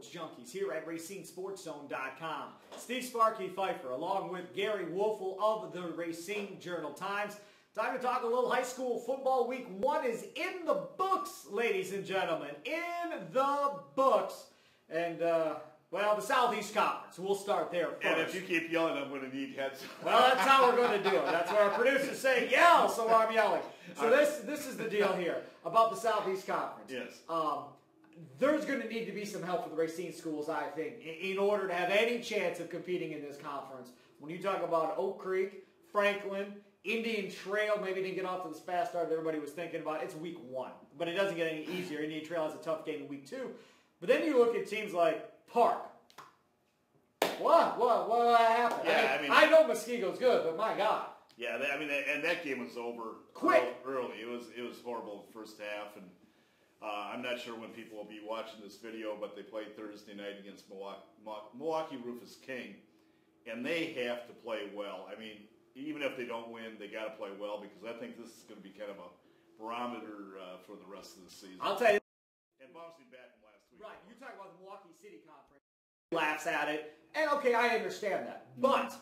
Sports Junkies here at RacineSportsZone.com. Steve Sparky Fifer along with Gery Woelfel of the Racine Journal-Times. Time to talk a little high school football. Week 1 is in the books, ladies and gentlemen. In the books. And, well, the Southeast Conference. We'll start there first. And if you keep yelling, I'm going to need heads. Well, that's how we're going to do it. That's what our producers say, yell, so I'm yelling. So this is the deal here about the Southeast Conference. Yes. There's going to need to be some help for the Racine schools, I think, in order to have any chance of competing in this conference. When you talk about Oak Creek, Franklin, Indian Trail, maybe didn't get off to the fast start that everybody was thinking about. It's week 1, but it doesn't get any easier. Indian Trail has a tough game in week 2. But then you look at teams like Park. What happened? Yeah, I know Muskego's good, but my God. Yeah, and that game was over quick, early. It was horrible the first half, and I'm not sure when people will be watching this video, but they played Thursday night against Milwaukee Rufus King, and they have to play well. I mean, even if they don't win, they got to play well, because I think this is going to be kind of a barometer for the rest of the season. I'll tell you. And bouncing back from last week. Right, you talk about the Milwaukee City Conference. Laughs at it, and okay, I understand that. But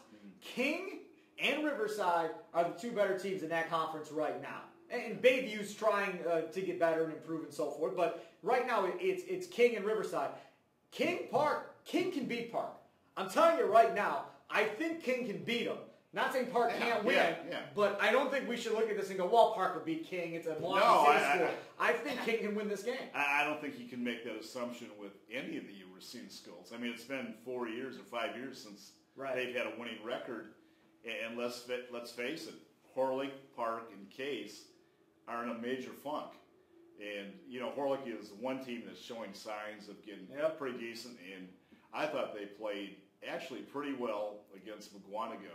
King and Riverside are the two better teams in that conference right now. And Bayview's trying to get better and improve and so forth, but right now it's King and Riverside. King can beat Park. I'm telling you right now, I think King can beat them. Not saying Park can't win, but I don't think we should look at this and go, well, Park will beat King. It's a Milwaukee City school. I think King can win this game. I don't think you can make that assumption with any of the Racine schools. I mean, it's been 4 years or 5 years since they've had a winning record. And let's face it, Horlick, Park, and Case are in a major funk. And, you know, Horlick is one team that's showing signs of getting pretty decent. And I thought they played actually pretty well against McGuanago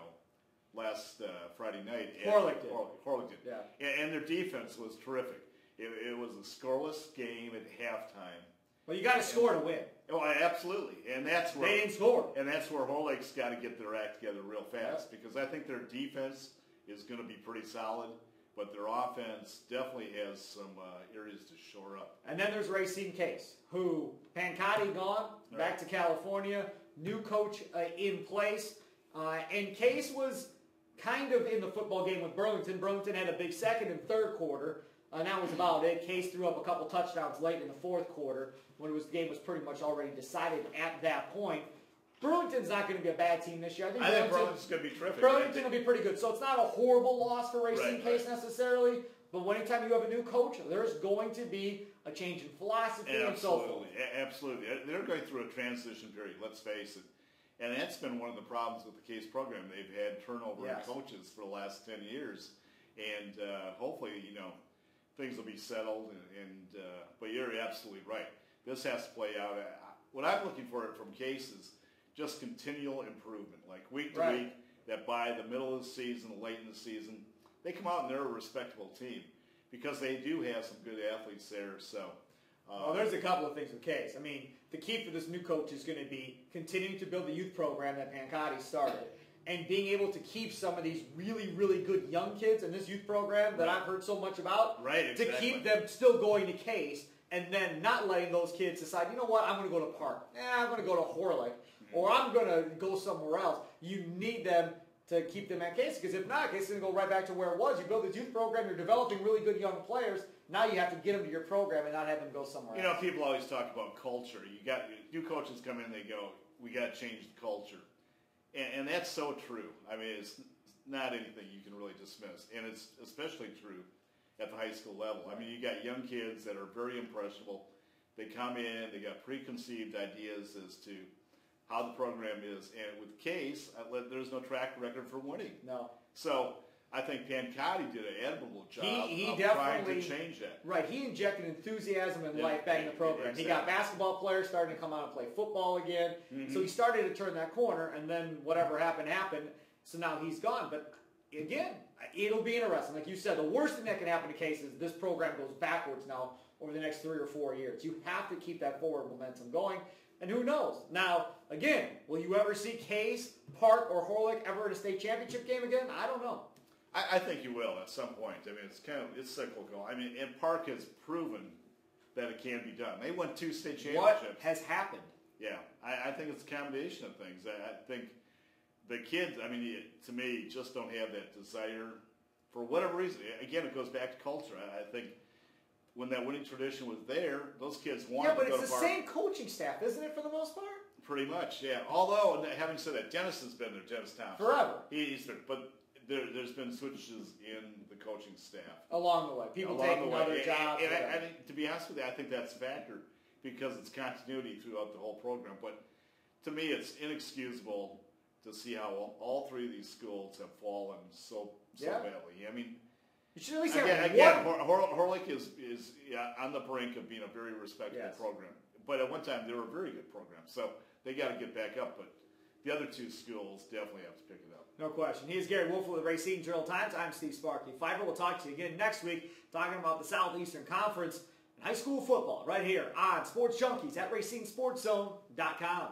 last Friday night. Horlick did. Horlick did. Yeah. And their defense was terrific. It was a scoreless game at halftime. Well, you got to score to win. Oh, absolutely. And that's where they didn't score. And that's where Horlick's got to get their act together real fast, because I think their defense is going to be pretty solid, but their offense definitely has some areas to shore up. And then there's Racine Case, who Pancotti gone, back to California, new coach in place, and Case was kind of in the football game with Burlington. Burlington had a big second and third quarter, and that was about it. Case threw up a couple touchdowns late in the fourth quarter when the game was pretty much already decided at that point. Burlington's not going to be a bad team this year. I think Burlington's going to be terrific. Burlington will be pretty good. So it's not a horrible loss for Racine Case necessarily, but anytime you have a new coach, there's going to be a change in philosophy and so forth. Absolutely. They're going through a transition period, let's face it. And that's been one of the problems with the Case program. They've had turnover in coaches for the last 10 years. And hopefully, you know, things will be settled. But you're absolutely right. This has to play out. What I'm looking for from Case is just continual improvement, like week to week, that by the middle of the season, late in the season, they come out and they're a respectable team, because they do have some good athletes there. So, well, there's a couple of things with Case. I mean, the key for this new coach is going to be continuing to build the youth program that Pancotti started, and being able to keep some of these really, really good young kids in this youth program that I've heard so much about, to keep them still going to Case, and then not letting those kids decide, you know what, I'm going to go to Park. I'm going to go to Horlick, or I'm going to go somewhere else. You need them to keep them at Case, because if not, Case is going to go right back to where it was. You build this youth program, you're developing really good young players. Now you have to get them to your program and not have them go somewhere else. You know, people always talk about culture. You got new coaches come in, they go, we got to change the culture. And that's so true. I mean, it's not anything you can really dismiss. And it's especially true at the high school level. I mean, you got young kids that are very impressionable. They come in, they got preconceived ideas as to how the program is. And with Case, there's no track record for winning. No. So I think Pancotti did an admirable job of trying to change that. Right. He injected enthusiasm and life back in the program. Exactly. He got basketball players starting to come out and play football again. So he started to turn that corner, and then whatever happened. So now he's gone. But again, it'll be interesting. Like you said, the worst thing that can happen to Case is this program goes backwards now over the next 3 or 4 years. You have to keep that forward momentum going. And who knows? Now, again, will you ever see Case, Park, or Horlick ever in a state championship game again? I don't know. I think you will at some point. I mean, it's cyclical. I mean, and Park has proven that it can be done. They won 2 state championships. What has happened? Yeah, I think it's a combination of things. I think the kids, I mean, to me, just don't have that desire for whatever reason. Again, it goes back to culture. I think when that winning tradition was there, those kids wanted to go to but it's the same coaching staff, isn't it, for the most part? Pretty much, yeah. Although, having said that, Dennis has been there, Dennis Thompson. Forever. He's been, but there's been switches in the coaching staff. Along the way. People taking other jobs. And I think, to be honest with you, I think that's a factor because it's continuity throughout the whole program. But to me, it's inexcusable to see how all three of these schools have fallen so badly. I mean, you should at least have Horlick is on the brink of being a very respectable program. But at one time, they were a very good program. So they got to get back up. But the other two schools definitely have to pick it up. No question. He is Gery Woelfel with Racine Drill Times. I'm Steve Sparky. Fifer will talk to you again next week talking about the Southeastern Conference and high school football right here on Sports Junkies at RacineSportsZone.com.